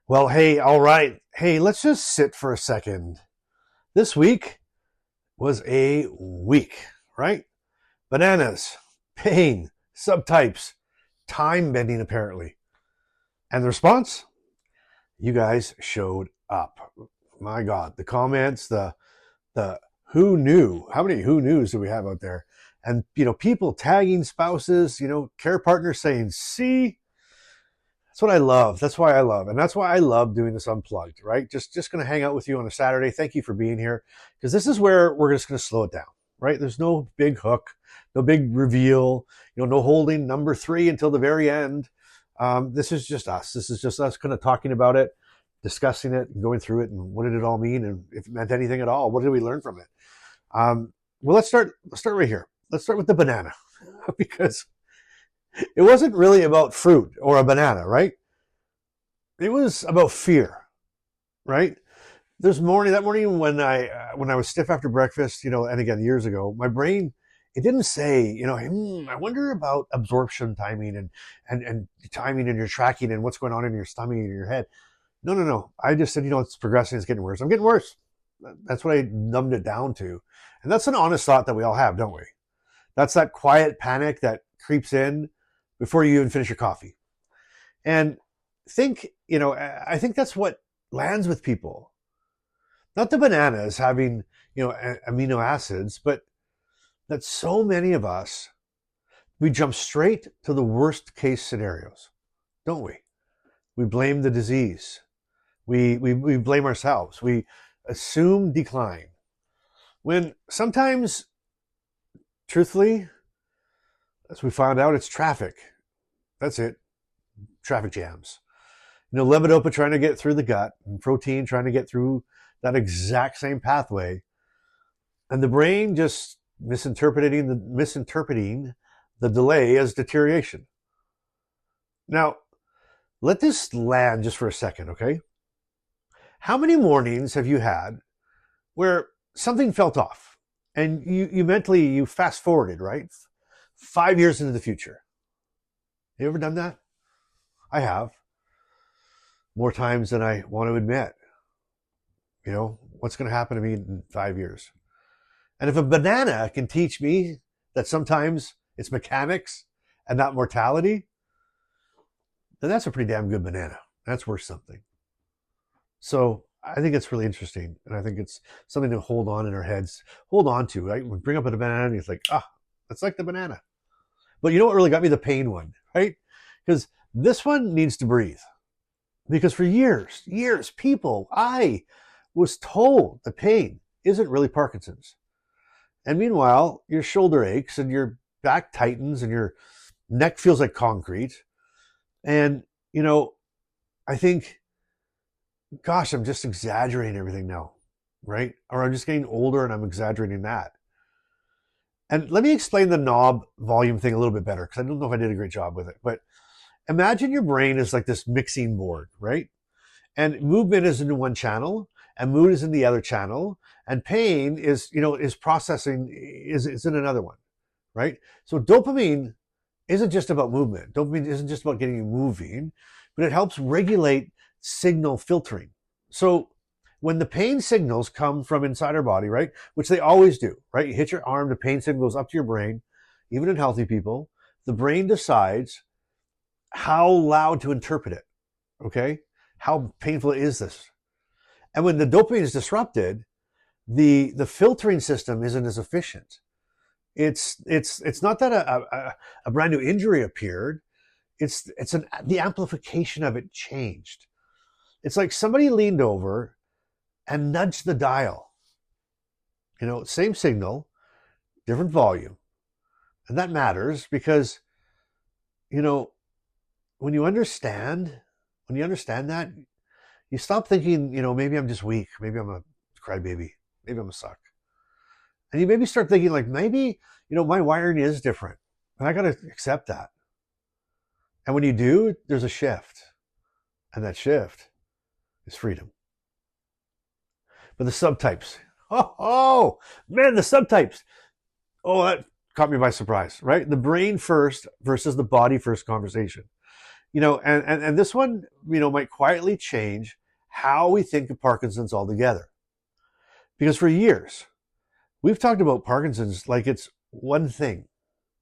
Well, hey, all right. Hey, let's just sit for a second. This week was a week, right? Bananas, pain, subtypes, time bending, apparently. And the response? You guys showed up. My God, the comments, the who knew? How many who knews do we have out there? And people tagging spouses, care partners saying, "See, that's what I love. That's why I love. And that's why I love doing this unplugged, right? Just going to hang out with you on a Saturday. Thank you for being here. Because this is where we're just going to slow it down, right? There's no big hook, no big reveal, no holding number 3 until the very end. This is just us. This is just us kind of talking about it, discussing it, and going through it, and what did it all mean, and if it meant anything at all. What did we learn from it? Well, let's start right here. Let's start with the banana, because it wasn't really about fruit or a banana, right? It was about fear, right? That morning when I was stiff after breakfast, and again years ago, my brain, it didn't say, I wonder about absorption timing and timing and your tracking and what's going on in your stomach and your head. No. I just said, it's progressing, it's getting worse. I'm getting worse. That's what I numbed it down to. And that's an honest thought that we all have, don't we? That's that quiet panic that creeps in before you even finish your coffee. And I think that's what lands with people. Not the bananas having, amino acids, but that so many of us, we jump straight to the worst case scenarios, don't we? We blame the disease. We blame ourselves. We assume decline. When sometimes, truthfully, as we found out, it's traffic. That's it. Traffic jams. Levodopa trying to get through the gut, and protein trying to get through that exact same pathway. And the brain just misinterpreting the delay as deterioration. Now, let this land just for a second, okay? How many mornings have you had where something felt off and you mentally fast forwarded, right? 5 years into the future. You ever done that? I have. More times than I want to admit. What's going to happen to me in 5 years? And if a banana can teach me that sometimes it's mechanics and not mortality, then that's a pretty damn good banana. That's worth something. So I think it's really interesting. And I think it's something to hold on in our heads, hold on to, right? We bring up a banana and it's like, that's like the banana. But you know what really got me? The pain one, right? Because this one needs to breathe. Because for years, I was told the pain isn't really Parkinson's. And meanwhile, your shoulder aches and your back tightens and your neck feels like concrete. And, I think, gosh, I'm just exaggerating everything now, right? Or I'm just getting older and I'm exaggerating that. And let me explain the knob volume thing a little bit better, because I don't know if I did a great job with it. But imagine your brain is like this mixing board, right? And movement is in one channel, and mood is in the other channel, and pain is processing is in another one, right? So dopamine isn't just about movement. Dopamine isn't just about getting you moving, but it helps regulate signal filtering. So when the pain signals come from inside our body, right, which they always do, right? You hit your arm, the pain signal goes up to your brain. Even in healthy people, the brain decides how loud to interpret it, okay? How painful is this? And when the dopamine is disrupted, the filtering system isn't as efficient. It's not that a brand new injury appeared. The amplification of it changed. It's like somebody leaned over and nudged the dial. Same signal, different volume. And that matters because, when you understand that, you stop thinking, maybe I'm just weak. Maybe I'm a crybaby. Maybe I'm a suck. And you maybe start thinking like, maybe, my wiring is different. And I got to accept that. And when you do, there's a shift. And that shift is freedom. But the subtypes. Oh, man, the subtypes. Oh, that caught me by surprise, right? The brain first versus the body first conversation. And this one, might quietly change how we think of Parkinson's altogether. Because for years, we've talked about Parkinson's like it's one thing,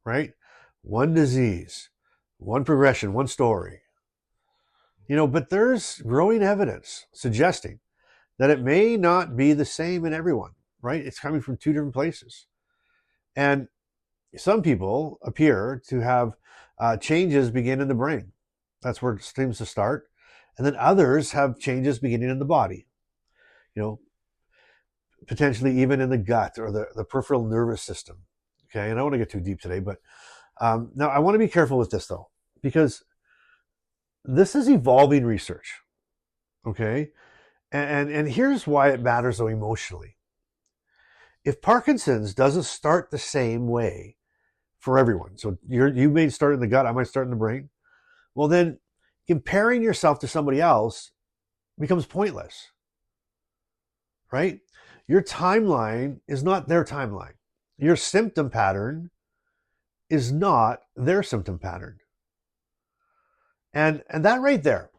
right? One disease, one progression, one story. But there's growing evidence suggesting that it may not be the same in everyone, right? It's coming from two different places. And some people appear to have changes begin in the brain. That's where it seems to start. And then others have changes beginning in the body, potentially even in the gut or the peripheral nervous system. Okay, and I don't want to get too deep today, but now I want to be careful with this though, because this is evolving research. Okay, and here's why it matters though emotionally. If Parkinson's doesn't start the same way for everyone, so you may start in the gut, I might start in the brain, well then comparing yourself to somebody else becomes pointless, right? Your timeline is not their timeline. Your symptom pattern is not their symptom pattern. And that right there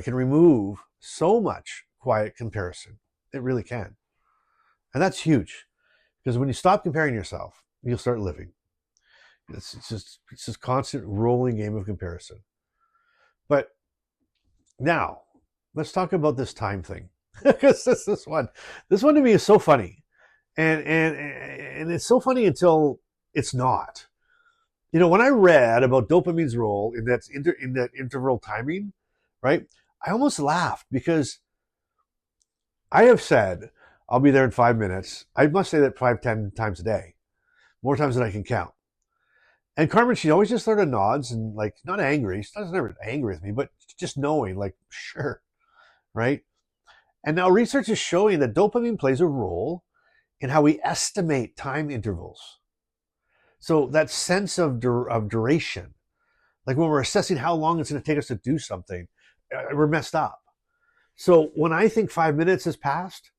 can remove so much quiet comparison. It really can. And that's huge, because when you stop comparing yourself, you'll start living. It's just constant rolling game of comparison. But now let's talk about this time thing, because this one to me is so funny, and it's so funny until it's not. When I read about dopamine's role in that interval timing, right? I almost laughed, because I have said I'll be there in 5 minutes. I must say that 5-10 times a day, more times than I can count. And Carmen, she always just sort of nods and like, not angry. She's never angry with me, but just knowing, like, sure, right? And now research is showing that dopamine plays a role in how we estimate time intervals. So that sense of duration, like when we're assessing how long it's going to take us to do something, we're messed up. So when I think 5 minutes has passed,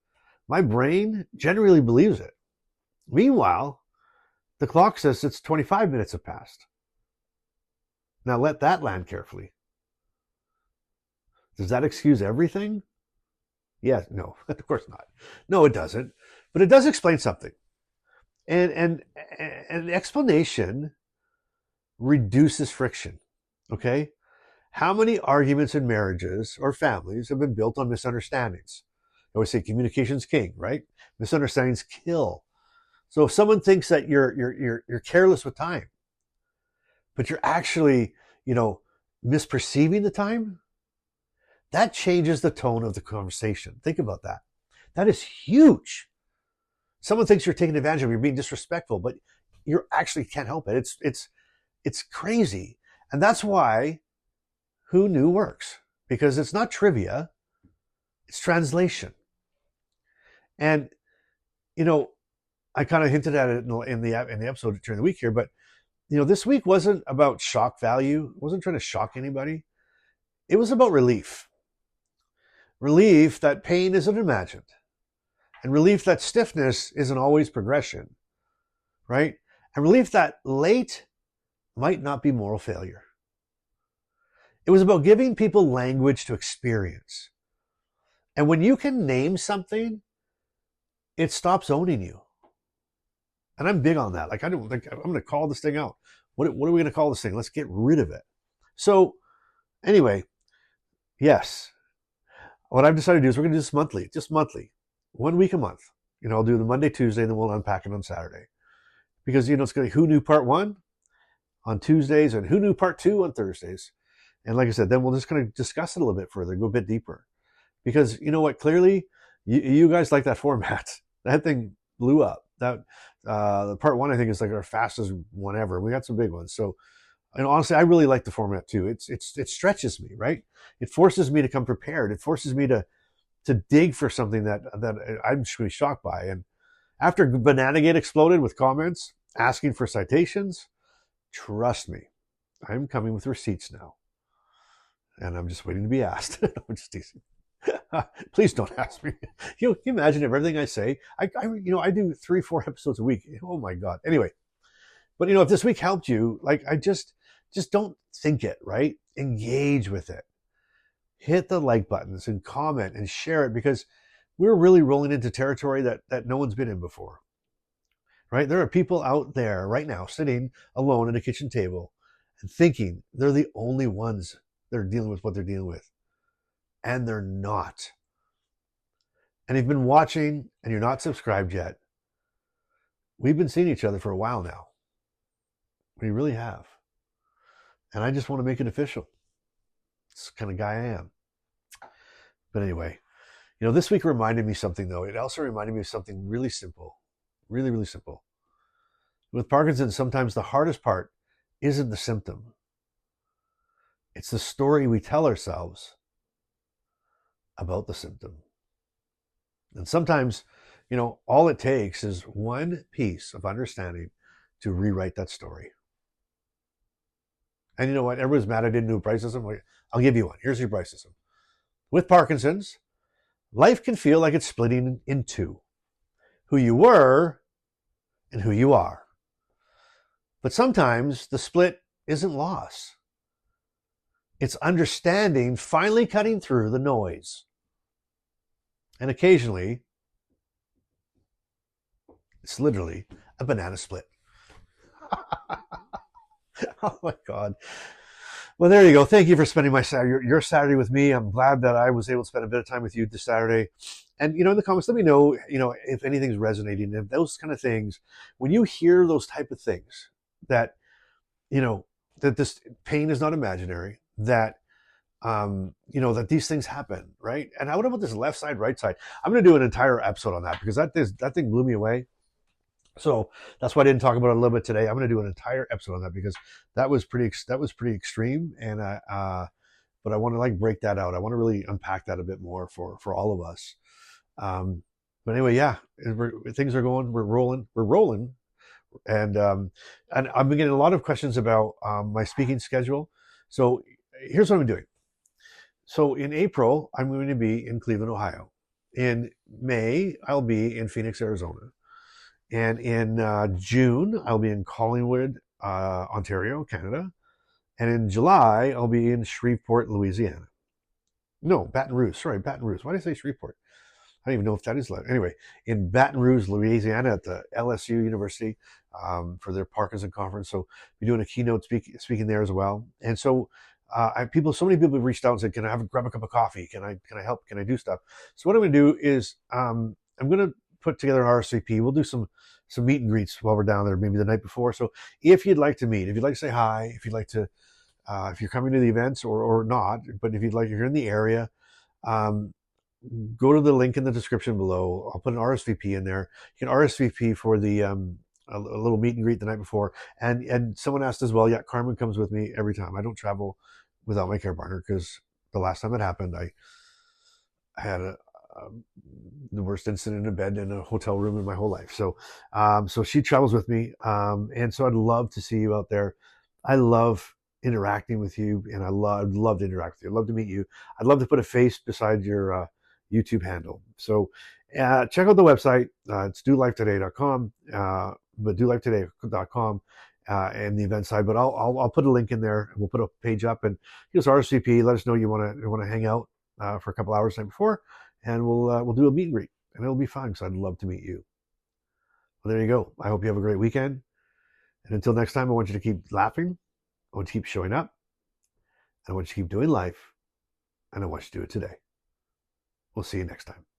my brain generally believes it. Meanwhile, the clock says it's 25 minutes have passed. Now let that land carefully. Does that excuse everything? Yes, no, of course not. No, it doesn't. But it does explain something. And an explanation reduces friction. Okay? How many arguments in marriages or families have been built on misunderstandings? I always say communication's king, right? Misunderstandings kill. So if someone thinks that you're careless with time, but you're actually, misperceiving the time, that changes the tone of the conversation. Think about that. That is huge. Someone thinks you're taking advantage of, you're being disrespectful, but you actually can't help it. It's crazy. And that's why who knew works, because it's not trivia, it's translation. And, I kind of hinted at it in the episode during the week here, but this week wasn't about shock value. It wasn't trying to shock anybody. It was about relief. Relief that pain isn't imagined, and relief that stiffness isn't always progression, right? And relief that late might not be moral failure. It was about giving people language to experience. And when you can name something, it stops owning you. And I'm big on that. Like, I'm going to call this thing out. What are we going to call this thing? Let's get rid of it. So anyway, yes, what I've decided to do is we're going to do this monthly, just monthly, 1 week a month. I'll do the Monday, Tuesday, and then we'll unpack it on Saturday. Because, it's going to be Who Knew Part 1 on Tuesdays and Who Knew Part 2 on Thursdays. And like I said, then we'll just kind of discuss it a little bit further, go a bit deeper. Because you know what, clearly, you guys like that format. That thing blew up. That the part 1, I think, is like our fastest one ever. We got some big ones. So, and honestly, I really like the format too. It stretches me, right? It forces me to come prepared. It forces me to dig for something that I'm just really shocked by. And after Bananagate exploded with comments asking for citations, trust me, I'm coming with receipts now. And I'm just waiting to be asked. I'm just teasing. Please don't ask me. You imagine if everything I say, I do 3-4 episodes a week. Oh my God. Anyway, but if this week helped you, like, I just don't think it, right? Engage with it. Hit the like buttons and comment and share it, because we're really rolling into territory that no one's been in before, right? There are people out there right now sitting alone at a kitchen table and thinking they're the only ones that are dealing with what they're dealing with. And they're not. And if you've been watching and you're not subscribed yet, we've been seeing each other for a while now. We really have. And I just want to make it official. It's the kind of guy I am. But anyway, this week reminded me something, though. It also reminded me of something really simple. Really, really simple. With Parkinson, sometimes the hardest part isn't the symptom. It's the story we tell ourselves about the symptom. And sometimes, all it takes is one piece of understanding to rewrite that story. And you know what? Everyone's mad I didn't do Bryce-ism. I'll give you one. Here's your Bryce-ism. With Parkinson's, life can feel like it's splitting in two. Who you were and who you are. But sometimes the split isn't loss. It's understanding finally cutting through the noise. And occasionally, it's literally a banana split. Oh my God. Well, there you go. Thank you for spending your Saturday with me. I'm glad that I was able to spend a bit of time with you this Saturday. And, in the comments, let me know, if anything's resonating, if those kind of things, when you hear those type of things, that, that this pain is not imaginary, that, that these things happen, right? And what about this left side, right side? I'm going to do an entire episode on that, because that thing blew me away. So that's why I didn't talk about it a little bit today. I'm going to do an entire episode on that, because that was pretty extreme. And, but I want to break that out. I want to really unpack that a bit more for all of us. But anyway, yeah, things are going, we're rolling. And I've been getting a lot of questions about, my speaking schedule. So here's what I'm doing. So in April, I'm going to be in Cleveland, Ohio. In May, I'll be in Phoenix, Arizona. And in June, I'll be in Collingwood, Ontario, Canada. And in July, I'll be in Shreveport, Louisiana. No, Baton Rouge. Sorry, Baton Rouge. Why did I say Shreveport? I don't even know if that is loud. Anyway, in Baton Rouge, Louisiana, at the LSU University, for their Parkinson conference. So we're doing a keynote speaking there as well. And so so many people have reached out and said, can I grab a cup of coffee? Can I help? Can I do stuff? So what I'm going to do is I'm going to put together an RSVP. We'll do some meet and greets while we're down there, maybe the night before. So if you'd like to meet, if you'd like to say hi, if you'd like to, if you're coming to the events or not, but if you're in the area, go to the link in the description below. I'll put an RSVP in there. You can RSVP for the a little meet and greet the night before. And someone asked as well, yeah, Carmen comes with me every time. I don't travel without my care partner, because the last time it happened, I had the worst incident in a bed in a hotel room in my whole life. So she travels with me. And so I'd love to see you out there. I love interacting with you, and I'd love to interact with you. I'd love to meet you. I'd love to put a face beside your YouTube handle. So check out the website. It's dolifetoday.com, but dolifetoday.com and the event side. But I'll put a link in there. We'll put a page up, and just RSVP. Let us know you want to hang out for a couple hours the night before, and we'll do a meet and greet, and it'll be fun. So I'd love to meet you. Well, there you go. I hope you have a great weekend. And until next time, I want you to keep laughing. I want you to keep showing up. I want you to keep doing life. And I want you to do it today. We'll see you next time.